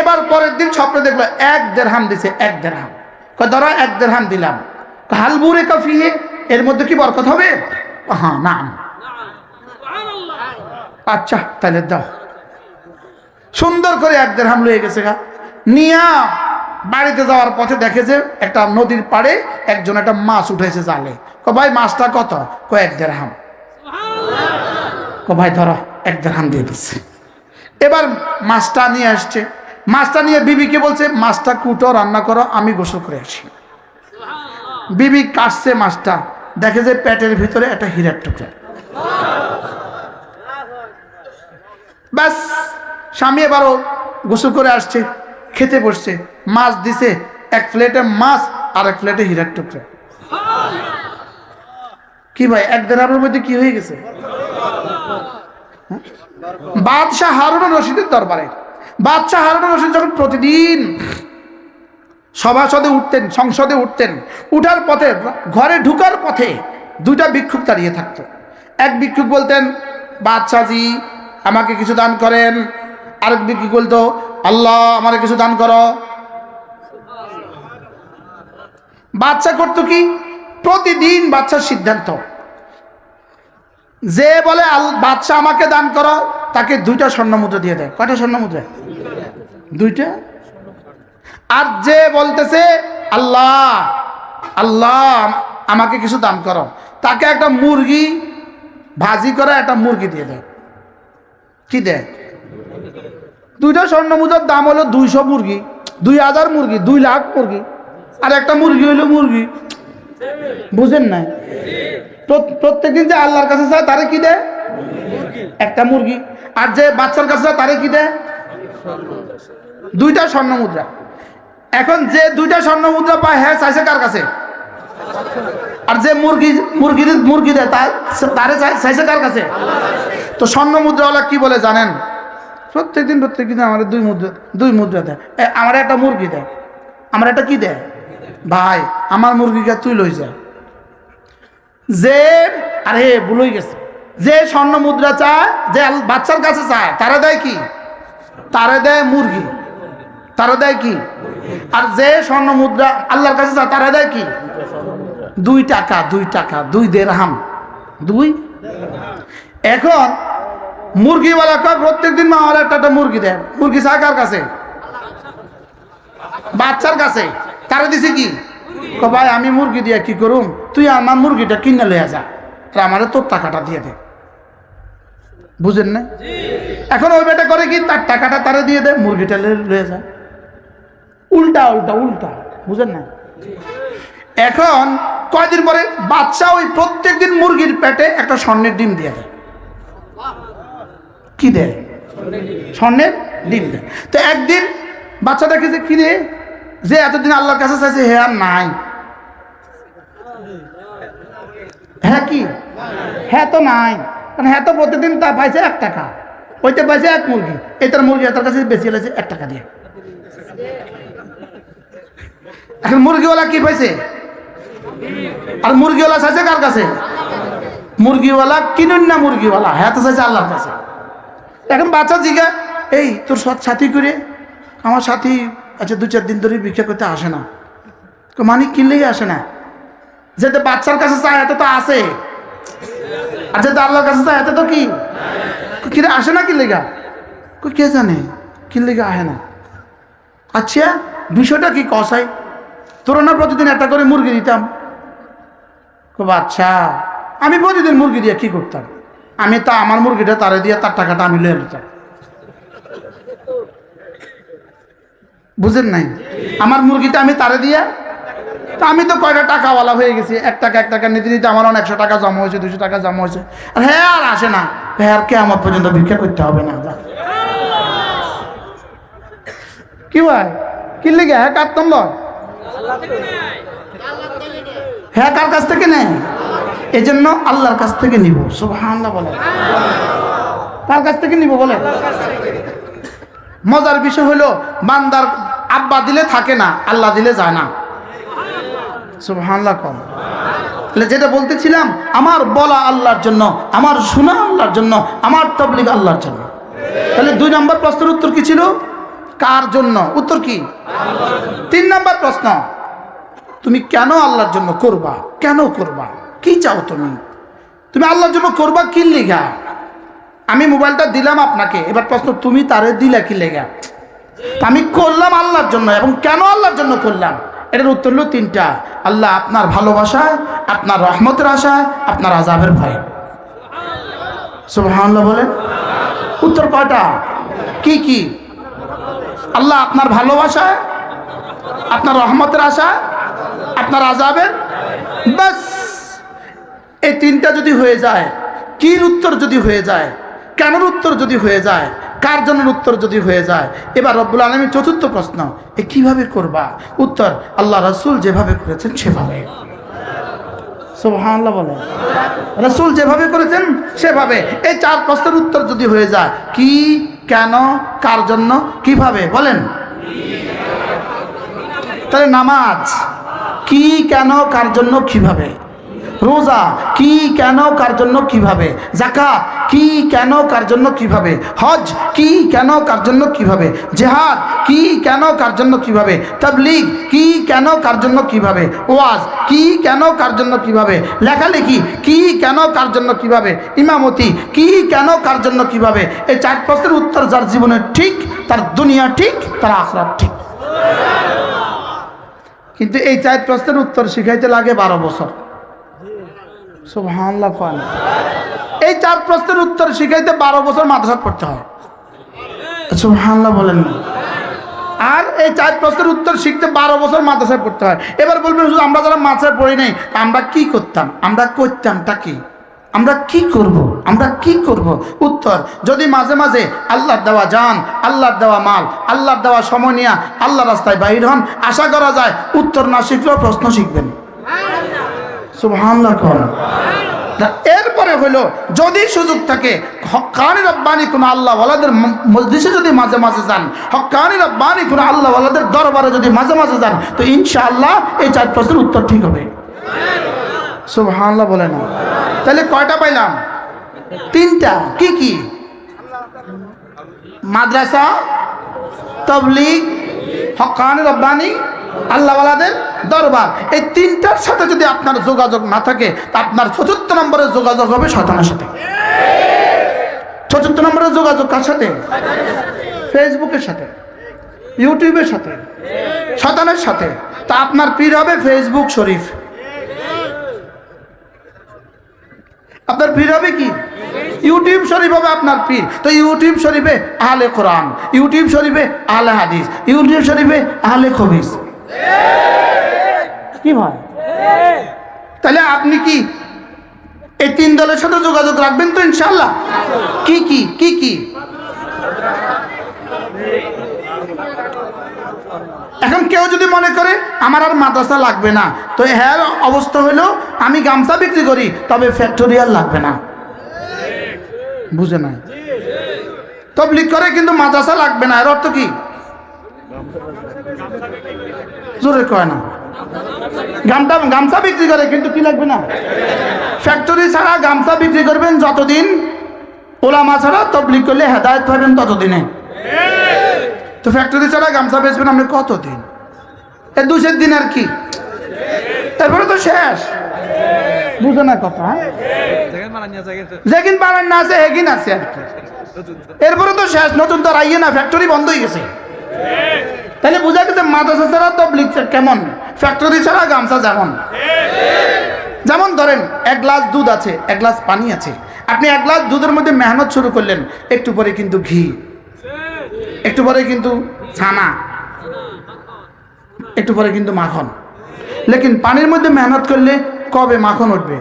এবার পরের দিন স্বপ্নে দেখলো 1 দিরহাম দিছে, 1 দিরহাম। ধরো 1 দিরহাম দিলাম। হালবুরে কফিহে, এর মধ্যে কি বরকত হবে? হ্যাঁ না। আচ্ছা তাহলে দাও। সুন্দর করে 1 দিরহাম লয়ে গেছে গা। নিয়া বাড়িতে যাওয়ার পথে দেখে যে একটা নদীর পাড়ে একজন একটা মাছ উঠেছে জালে। ভাই মাছটা কত? 1 দিরহাম। ভাই ধরো 1 দিরহাম দিয়ে দিচ্ছে। এবার মাছটা নিয়ে আসছে, মাছটা নিয়ে বিবিকে বলছে মাছটা কুটো, রান্না করো, আমি গোসল করে আসি। বিবি কাটছে মাছটা, দেখে যে পেটের ভিতরে একটা হীরার টুকরা। ব্যাস, স্বামী এবারও গোসল করে আসছে, খেতে বসছে, মাছ দিছে, 1 প্লেটে মাছ আর 1 প্লেটে হীরার টুকরা। কি ভাই 1 দিরহামের মধ্যে কি হয়ে গেছে? বাদশাহ হারুন রশিদের দরবারে, বাদশাহ হারুন রশিদ যখন প্রতিদিন সভাসদে উঠতেন, সংসদে উঠতেন, উঠার পথে ঘরে ঢুকার পথে 2টা ভিক্ষুক দাঁড়িয়ে থাকতো। এক ভিক্ষুক বলতেন বাদশাহজি আমাকে কিছু দান করেন, আরেক ভিক্ষুক বলতো আল্লাহ আমাকে কিছু দান করো। বাদশাহ করতো কি? প্রতিদিন বাদশার সিদ্ধান্ত যে বলে বাদশাহ আমাকে দান করো, তাকে 2টা স্বর্ণ মুদ্রা দিয়ে দেয়। কয়টা স্বর্ণ মুদ্রা? 2টা। আর যে বলতেছে আল্লাহ আল্লাহ আমাকে কিছু দান করো, তাকে একটা মুরগি ভাজি করে একটা মুরগি দিয়ে দেয়। কি দেয়? 2টা স্বর্ণ মুদ্রার দাম হলো 200 মুরগি, 2000 মুরগি, 2 লাখ মুরগি। আর একটা মুরগি হইলো মুরগি। বুঝেন নাই? প্রত্যেকদিন যে আল্লাহর কাছে চায় তারে কি দেয়? একটা মুরগি। আর যে বাচ্চার কাছে চায় তারে কি দেয়? 2টা স্বর্ণ মুদ্রা। এখন যে 2টা স্বর্ণ মুদ্রা পায়, হ্যাঁ চাইছে কার কাছে? আর যে মুরগি দেয় তারে চাইছে কার কাছে? তো স্বর্ণ মুদ্রাওয়ালা কি বলে জানেন? প্রত্যেকদিন আমার 2 মুদ্রা দেয়। আমার একটা মুরগি দেয়, আমার একটা কি দেয়? ভাই আমার মুরগিকে তুই লই যা। যে আরে ভুলই গেছে, যে স্বর্ণ মুদ্রা চায়, যে বাচ্চার কাছে চায়, তারা দেয় কি? তারা দেয় মুরগি। তারা দেয় কি? আর যে স্বর্ণ মুদ্রা আল্লাহর কাছে চায়, তারা দেয় কি? 2 টাকা, 2 টাকা, 2 দিরহাম, 2। এখন মুরগিওয়ালা কয় প্রত্যেকদিন মা আমার একটা মুরগি দেয়। মুরগি চায় কার কাছে? বাচ্চার কাছে। তারা দিছে কি? ভাই আমি মুরগি দিয়ে কি করুম, তুই আমার মুরগিটা কিনে লইয়া যা, আর আমারে তোর টাকাটা দিয়ে দে। বুঝেন না? এখন ওই বেটা করে কি, তার টাকাটা তারা দিয়ে দেয়, মুরগিটা লইয়া যায়। উল্টা উল্টা উল্টা। বুঝেন না? এখন কয়দিন পরে বাচ্চা ওই প্রত্যেকদিন মুরগির পেটে একটা স্বর্ণের ডিম দিয়ে দেয়। কি দেয়? স্বর্ণের ডিম দেয়। তো একদিন বাচ্চা দেখেছে কি রে, যে এতদিন আল্লাহর কাছে চাইছে, হে আর নাই। হ্যাঁ কি? হ্যাঁ তো নাই, কারণ হ্যাঁ তো প্রতিদিন তা পাইছে 1 টাকা, ওইতে পাইছে 1 মুরগি, এটার মুরগি এটার কাছে বেশি হয়েছে 1 টাকা দিয়ে। এখন মুরগিওয়ালা কি পাইছে? আর মুরগিওয়ালা চাইছে কার কাছে? মুরগিওয়ালা কিনুন না, মুরগিওয়ালা হ্যাঁ তো চাইছে আল্লাহর কাছে। এখন বাচ্চা জিগা, এই তোর সাথী করে, আমার সাথী আচ্ছা 2-4 দিন ধরে ভিক্ষা করতে আসে না। মানে কিনলেই আসে না। যেটা বাচ্চার কাছে চায় এত তো আসে, আর যেটা আল্লাহর কাছে চায় এত তো কি কিরে আসে না। কি লেগা? কে জানে কি লেগা আসে না। আচ্ছা বিষয়টা কি কসাই? তোর না প্রতিদিন একটা করে মুরগি দিতাম। আচ্ছা আমি প্রতিদিন মুরগি দিয়ে কি করতাম? আমি তা আমার মুরগিটা তারে দিয়ে তার টাকাটা আমি লয়ে নিতাম। বুঝেন নাই? আমার মুরগিটা আমি তারে দিয়ে, তা আমি তো কয়টা টাকাওয়ালা হয়ে গেছি। 1 টাকা 1 টাকা নিতে নিতে আমার 100 টাকা জমা হয়েছে, 200 টাকা জমা হয়েছে। আর হ্যাঁ আর আসে না। হ্যাঁ কে আমার পর্যন্ত ভিক্ষা করতে হবে না। কি ভাই কি লেগে? হ্যাঁ কাটতাম লয়, হ্যাঁ কার কাছ থেকে নেয়? এই জন্য আল্লাহর কাছ থেকে নিব। সুবহানাল্লাহ বলে। কার কাছ থেকে নিব বলে? মজার বিষয় হলো বান্দার আব্বা দিলে থাকে না, আল্লাহ দিলে যায় না। সুবহানাল্লাহ কম। তাহলে যেটা বলতেছিলাম, আমার বলা আল্লাহর জন্য, আমার শোনা আল্লাহর জন্য, আমার তাবলীগ আল্লাহর জন্য। তাহলে 2 নম্বর প্রশ্নের উত্তর কি ছিল? কার জন্য? উত্তর কি? 3 নম্বর প্রশ্ন, তুমি কেন আল্লাহর জন্য করবা? কেন করবা? কি চাও তুমি? তুমি আল্লাহর জন্য করবা কি লেগা? আমি মোবাইলটা দিলাম আপনাকে, এবার প্রশ্ন তুমি তারে দিলা কি লেগা? আমি করলাম আল্লাহর জন্য, এবং কেন আল্লাহর জন্য করলাম? এটার উত্তর হলো 3টা। আল্লাহ আপনার ভালোবাসায়, আপনার রহমতের আশায়, আপনার আযাবের ভয়ে। সুবহানাল্লাহ বলেন। উত্তর কয়টা? কি কি? আল্লাহ আপনার ভালোবাসায়, আপনার রহমতের আশায়, আপনার আযাবের, বাস এই 3টা যদি হয়ে যায়, কির উত্তর যদি হয়ে যায়, কেনর উত্তর যদি হয়ে যায়, কার জন্য উত্তর যদি হয়ে যায়, এবার রব্বুল আলামিন 4র্থ প্রশ্ন, এ কিভাবে করবা? উত্তর আল্লাহ রাসূল যেভাবে করেছেন সেভাবে। সুবহানাল্লাহ বলেন। রাসূল যেভাবে করেছেন সেভাবে। এই 4 প্রশ্নের উত্তর যদি হয়ে যায়, কি, কেন, কার জন্য, কিভাবে, বলেন। তাহলে নামাজ কি, কেন, কার জন্য, কিভাবে। রোজা কি কেন কার জন্য কিভাবে, যাকাত কি কেন কার জন্য কিভাবে, হজ কি কেন কার জন্য কিভাবে, জিহাদ কি কেন কার জন্য কিভাবে, তাবলীগ কি কেন কার জন্য কিভাবে, ওয়াজ কি কেন কার জন্য কিভাবে, লেখালেখি কি কেন কার জন্য কিভাবে, ইমামতি কি কেন কার জন্য কিভাবে। এই 4 প্রশ্নের উত্তর যার জীবনে ঠিক, তার দুনিয়া ঠিক, তার আখিরাত ঠিক। কিন্তু এই 4 প্রশ্নের উত্তর শিখাইতে লাগে 12 বছর। সুবহানাল্লাহ। এই 4 প্রশ্নের উত্তর শিখাইতে 12 বছর মাদ্রাসা পড়তে হয়। সুবহানাল্লাহ বলেন না। আর এই 4 প্রশ্নের উত্তর শিখতে 12 বছর মাদ্রাসায় পড়তে হয়। এবার বলবেন হুজুর আমরা যারা মাদ্রাসায় পড়ি নাই আমরা কি করতাম, আমরা করতামটা কি, আমরা কি করব, আমরা কি করব? উত্তর, যদি মাঝে মাঝে আল্লাহর দেওয়া জান, আল্লাহর দেওয়া মাল, আল্লাহর দেওয়া সময় নিয়ে আল্লাহ রাস্তায় বাইর হন, আশা করা যায় উত্তর না শিখলেও প্রশ্ন শিখবেন। সুবহানাল্লাহ। এরপরে হলো যদি সুযোগ থাকে হক্কানি রব্বানি কোন আল্লাহ ওয়ালাদের মজলিসে যদি মাঝে মাঝে যান, হক্কানি রব্বানি কোন আল্লাহ ওয়ালাদের দরবারে যদি মাঝে মাঝে যান, তো ইনশাআল্লাহ এই 4 প্রশ্নের উত্তর ঠিক হবে। সুবহানাল্লাহ বলে না। তাহলে কয়টা পাইলাম? 3টা। কি কি? মাদ্রাসা, তাবলীগ, হক্কানি রব্বানি, আল্লাহ ওয়ালাদের দরবার। এই 3টার সাথে যদি আপনার যোগাযোগ না থাকে, তা আপনার 4র্থ নম্বরের যোগাযোগ হবে শয়তানের সাথে। 4র্থ নম্বরের যোগাযোগ কার সাথে? ফেসবুকের সাথে, ইউটিউবের সাথে, শয়তানের সাথে। তা আপনার পীর হবে ফেসবুক শরীফ। আপনার পীর হবে কি? ইউটিউব শরীফ হবে আপনার পীর। তো ইউটিউব শরীফে আহলে কোরআন, ইউটিউব শরীফে আহলে হাদিস, ইউটিউব শরীফে আহলে খবিস। কি ভাই? তাহলে আপনি কি এই 3 দলের সাথে যোগাযোগ রাখবেন তো ইনশাআল্লাহ? কি কি কি কি? এখন কেউ যদি মনে করে আমার আর মাদ্রাসা লাগবে না, তো হ্যাঁ অবস্থা হলো আমি গামছা বিক্রি করি তবে ফ্যাক্টরিয়াল লাগবে না। বুঝে নাই? তাবলীগ করে কিন্তু মাদ্রাসা লাগবে না, এর অর্থ কি? জোরে কয় না। গামছা বিক্রি করে কিন্তু কি লাগবে না? ফ্যাক্টরি ছাড়া গামছা বিক্রি করবেন যতদিন, ওলামা ছাড়া তাবলীগ করলে হেদায়েত পাবেন ততদিনে। তো ফ্যাক্টরি ছাড়া গামছা বেচবেন আপনি কতদিন? এই 2 দিন আর কি, তারপরে তো শেষ। বুঝে না কথা? যেদিন বানান না আছে এগিন আছে আর কি, এরপরে তো শেষ। নতুন তো আর আইয়ে না, ফ্যাক্টরি বন্ধ হয়ে গেছে। তাহলে বোঝা গেছে মাদ্রাসা ছাড়া তাবলীগ কেমন, ফ্যাক্টরি ছাড়া গামছা যেমন। যেমন ধরেন 1 গ্লাস দুধ আছে, 1 গ্লাস পানি আছে। আপনি 1 গ্লাস দুধের মধ্যে মেহনত শুরু করলেন, একটু পরে কিন্তু ঘি, একটু পরে কিন্তু ছানা, একটু পরে কিন্তু মাখন। লেকিন পানির মধ্যে মেহনত করলে কবে মাখন উঠবে?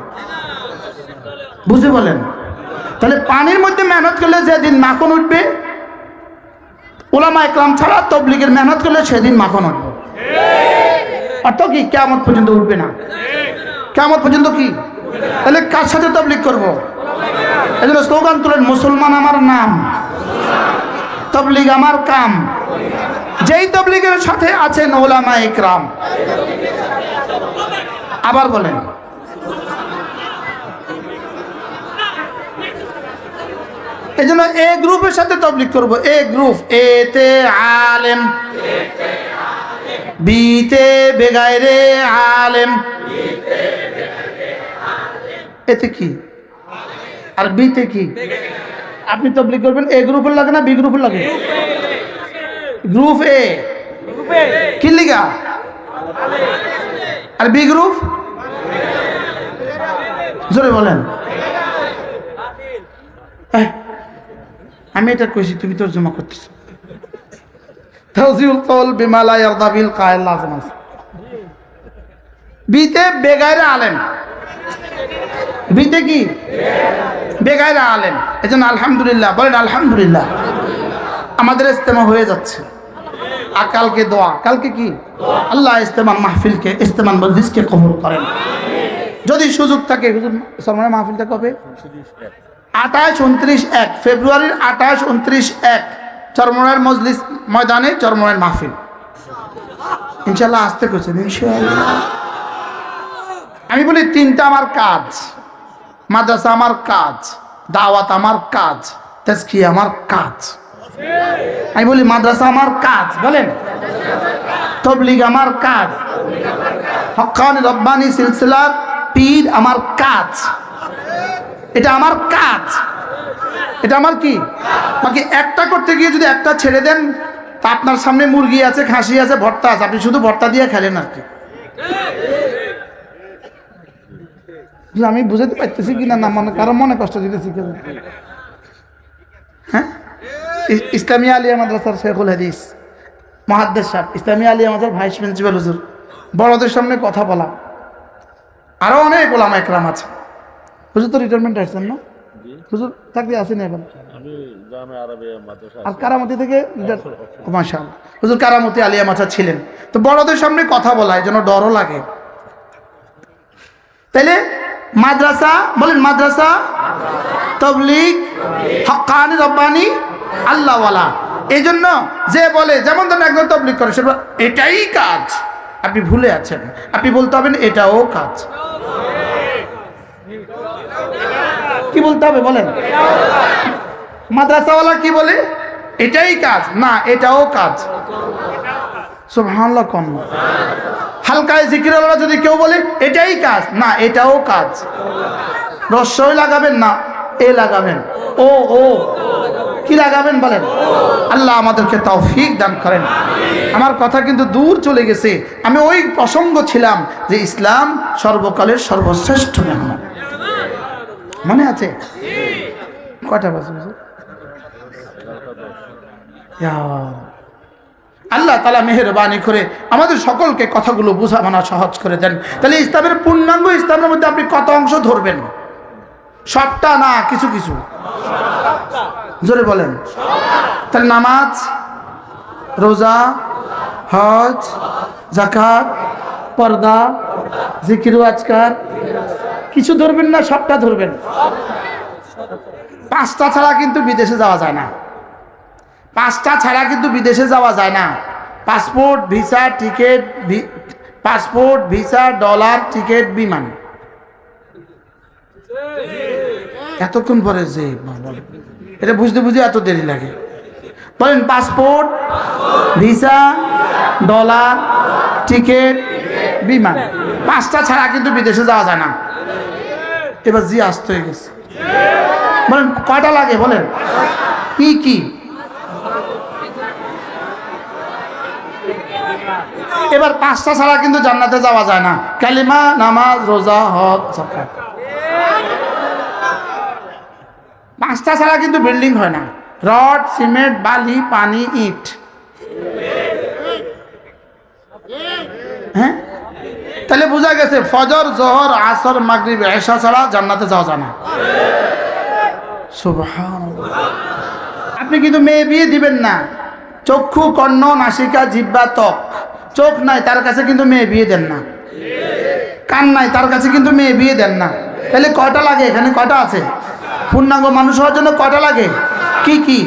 বুঝে বলেন? তাহলে পানির মধ্যে মেহনত করলে যেদিন মাখন উঠবে, উলামা ইকরাম ছাড়া তাবলীগের মেহনত করলে সেদিন মাখন উঠবে। অর্থ কি? কিয়ামত পর্যন্ত উঠবে না। কিয়ামত পর্যন্ত কি? তাহলে কার সাথে তাবলীগ করব? এজন্য স্লোগান তুলেন, মুসলমান আমার নাম, তাবলীগ আমার কাম। যেই তাবলীগের সাথে আছেন উলামা ইকরাম। আবার বলেন, এই জন্য এ গ্রুপের সাথে তাবলীগ করব। এ গ্রুপ, এ তে আলেম, বি তে বেগাইরে আলেম। এতে কি আর বি তে কি? আপনি তাবলীগ করবেন এ গ্রুপের লাগে না বি গ্রুপের লাগে? গ্রুপ এ কি লিগা, আর বি গ্রুপ জোরে বলেন। আমি এটা কইছি, তুমি তরজমা করতেছ। তাওজিউল কওল বিমা লা ইয়ারদা বিল কাইল লাজম আছে। বিতে বেগাইরে আলেম, বিতে কি? বেগাইরে আলেম। এজন্য আলহামদুলিল্লাহ বলেন, আলহামদুলিল্লাহ আমাদের ইজতেমা হয়ে যাচ্ছে। আর কালকে দোয়া, কালকে কি? আল্লাহ ইজতেমা মাহফিলকে, ইজতেমা মজলিসকে কবুল করেন। যদি সুযোগ থাকে, হুজুর সরমনের মাহফিলটা কবে? 28, 29, 1 ফেব্রুয়ারির 28, 29, 1 চরমনের মজলিস ময়দানে চরমনের মাহফিল ইনশাআল্লাহ আসতে করছেন ইনশাআল্লাহ। আমি বলি তিনটা আমার কাজ, মাদ্রাসা আমার কাজ, দাওয়াত আমার কাজ, তাজকিয়া আমার কাজ। আমি বলি মাদ্রাসা আমার কাজ, বলেন তাবলীগ আমার কাজ, হক্কানি রব্বানি সিলসিলার পীর আমার কাজ, এটা আমার কাজ, এটা আমার কি। বাকি একটা করতে গিয়ে যদি একটা ছেড়ে দেন, তা আপনার সামনে মুরগি আছে, খাসি আছে, ভর্তা আছে, আপনি শুধু ভর্তা দিয়ে খেলেন আর কি। আমি বুঝাতে পারতেছি কিনা না, মানে কারো মনে কষ্ট দিতেছি কেন? হ্যাঁ, ইসলামী আলিয়া মাদ্রাসার শেখুল হাদিস মুহাদ্দিস সাহেব, ইসলামী আলিয়া মাদ্রাসার ভাইস প্রিন্সিপাল হুজুর, বড়দের সামনে কথা বলা, আরো অনেক ওলামা একরাম আছে। হুজুর তো রিটায়ারমেন্ট আসছেন না? হুজুর চাকরি আছেন এখন? আর কারামতি থেকে মাশাআল্লাহ, হুজুর কারামতি আলিয়া মাদ্রাসা ছিলেন। তো বড়দের সামনে কথা বলা এই জন্য ডরও লাগে। তাইলে মাদ্রাসা, বলেন মাদ্রাসা, তাবলীগ, হক্কানি রব্বানি, আল্লাহওয়ালা। এই জন্য যে বলে, যেমন ধরেন একজন তাবলীগ করে, সে এটাই কাজ, আপনি ভুলে আছেন। আপনি বলতে হবেন এটাও কাজ। কি বলতে হবে বলেন? মাদ্রাসাওয়ালা কি বলে? এটাই কাজ না, এটাও কাজ। সুবহানাল্লাহ কোন হালকায় জিকিরওয়ালা যদি কেউ বলে এটাই কাজ না, এটাও কাজ। রস্যই লাগাবেন না, এ লাগাবেন, ও কি লাগাবেন বলেন? আল্লাহ আমাদেরকে তৌফিক দান করেন। আমার কথা কিন্তু দূর চলে গেছে। আমি ওই প্রসঙ্গ ছিলাম যে ইসলাম সর্বকালের সর্বশ্রেষ্ঠ মেহমান। মনে আছে? কয়টা বাজে? আল্লাহ তাআলা মেহেরবানি করে আমাদের সকলকে কথাগুলো বোঝা মানা সহজ করে দেন। তাহলে ইসলামের পূর্ণাঙ্গ ইসলামের মধ্যে আপনি কত অংশ ধরবেন? সবটা না, কিছু কিছু। জোরে বলেন। তাহলে নামাজ, রোজা, হজ, যাকাত, পর্দা, জিকির ও আজকার, কিছু ধরবেন না, সবটা ধরবেন। পাঁচটা ছাড়া কিন্তু বিদেশে যাওয়া যায় না। পাঁচটা ছাড়া কিন্তু বিদেশে যাওয়া যায় না। Passport, visa, ticket, passport, visa, dollar, ticket, বিমান। এতক্ষণ পরে যে এটা বুঝতে বুঝতে এত দেরি লাগে। বলেন পাসপোর্ট, ভিসা, ডলার, টিকিট, বিমান। পাঁচটা ছাড়া কিন্তু বিদেশে যাওয়া যায় না। এবার জি আসতে হয়ে গেছে। বলেন কয়টা লাগে বলেন? কি কি? এবার পাঁচটা ছাড়া কিন্তু জান্নাতে যাওয়া যায় না। কালিমা, নামাজ, রোজা, হজ, যাকাত। পাঁচটা ছাড়া কিন্তু বিল্ডিং হয় না। রড, সিমেন্ট, বালি, পানি, ইট। হ্যাঁ, তাহলে বোঝা গেছে ফজর, জোহর, আসর, মাগরিব, এশা ছাড়া জান্নাতে যাওয়া যায় না। সুবহানাল্লাহ। আপনি কিন্তু মেয়ে বিয়ে দিবেন না। চক্ষু, কর্ণ, নাসিকা, জিহ্বা, ত্বক। চোখ নাই তার কাছে কিন্তু মেয়ে বিয়ে দেন না। কান নাই তার কাছে কিন্তু মেয়ে বিয়ে দেন না। তাহলে কয়টা লাগে? এখানে কয়টা আছে? পূর্ণাঙ্গ মানুষ হওয়ার জন্য কয়টা লাগে? কি কি?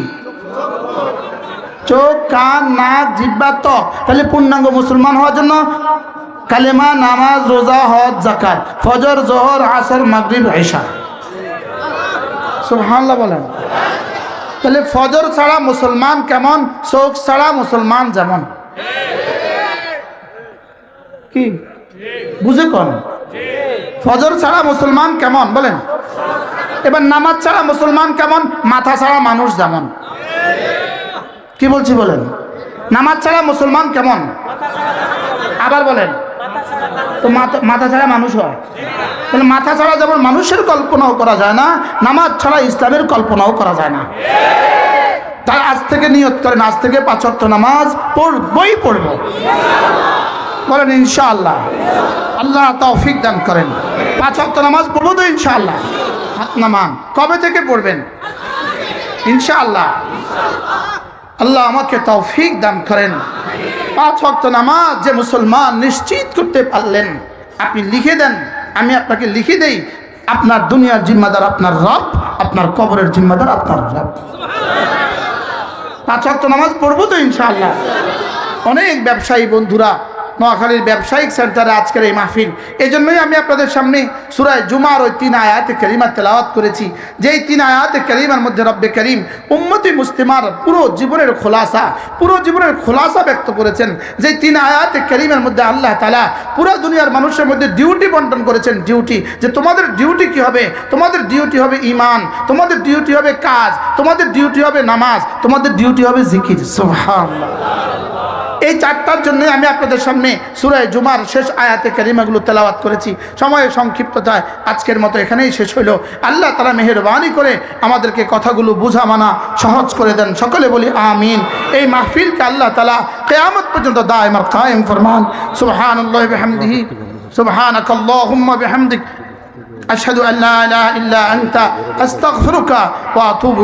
চোখ, কান, নাক, জিহ্বা, ত্বক। তাহলে পূর্ণাঙ্গ মুসলমান হওয়ার জন্য কালেমা, নামাজ, রোজা, হজ, যাকাত, ফজর, জোহর, আসর, মাগরিব, এশা। সুবহানাল্লাহ বলেন। তাহলে ফজর ছাড়া মুসলমান কেমন? চোখ ছাড়া মুসলমান যেমন। কি বুঝে কোন? ফজর ছাড়া মুসলমান কেমন বলেন? এবার নামাজ ছাড়া মুসলমান কেমন? মাথা ছাড়া মানুষ যেমন। কি বলছি বলেন? নামাজ ছাড়া মুসলমান কেমন? আবার বলেন। তো মাথা ছাড়া মানুষ হয়। তাহলে মাথা ছাড়া যেমন মানুষের কল্পনাও করা যায় না, নামাজ ছাড়া ইসলামের কল্পনাও করা যায় না। তাই আজ থেকে নিয়ত করেন, আজ থেকে 5 ওয়াক্ত নামাজ পড়বই পড়ব। বলেন ইনশাআল্লাহ। আল্লাহ তৌফিক দান করেন। 5 ওয়াক্ত নামাজ পড়বো তো ইনশাআল্লাহ। হাত নামান। কবে থেকে পড়বেন? ইনশাআল্লাহ। আল্লাহ আমাকে তৌফিক দান করেন। 5 ওয়াক্ত নামাজ যে মুসলমান নিশ্চিত করতে পারলেন, আপনি লিখে দেন, আমি আপনাকে লিখে দেই, আপনার দুনিয়ার জিম্মাদার আপনার রব, আপনার কবরের জিম্মাদার আপনার রব। 5 ওয়াক্ত নামাজ পড়বো তো ইনশাআল্লাহ। অনেক ব্যবসায়ী বন্ধুরা নোয়াখালীর ব্যবসায়িক সেন্টারে আজকের এই মাহফিল। এই জন্যই আমি আপনাদের সামনে সূরা জুমার ওই 3 আয়াতে কারিমা তেলাওয়াত করেছি, যেই 3 আয়াতে কারিমার মধ্যে রব্বে করিম উম্মতি মুসলিমার পুরো জীবনের খোলাসা ব্যক্ত করেছেন। যেই 3 আয়াতে কারিমার মধ্যে আল্লাহ তাআলা পুরো দুনিয়ার মানুষের মধ্যে ডিউটি বন্টন করেছেন। ডিউটি, যে তোমাদের ডিউটি কি হবে? তোমাদের ডিউটি হবে ঈমান, তোমাদের ডিউটি হবে কাজ, তোমাদের ডিউটি হবে নামাজ, তোমাদের ডিউটি হবে জিকির। সুবহানাল্লাহ। এই 4টার জন্য আমি আপনাদের সামনে সূরা জুমার শেষ আয়াতে কারিমাগুলো তেলাওয়াত করেছি। সময়ের সংক্ষিপ্ততায় আজকের মতো এখানেই শেষ হইল। আল্লাহ তাআলা মেহেরবানি করে আমাদেরকে কথাগুলো বুঝা মানা সহজ করে দেন। সকলে বলি আমিন। এই মাহফিলকে আল্লাহ তাআলা কিয়ামত পর্যন্ত দায়ম আর কায়েম ফরমান। সুবহানাল্লাহি বিহামদিহি, সুবহানাকাল্লাহুম্মা বিহামদিক, আশহাদু আল্লা ইলাহা ইল্লা আনতা, আস্তাগফিরুকা ওয়া আতুবু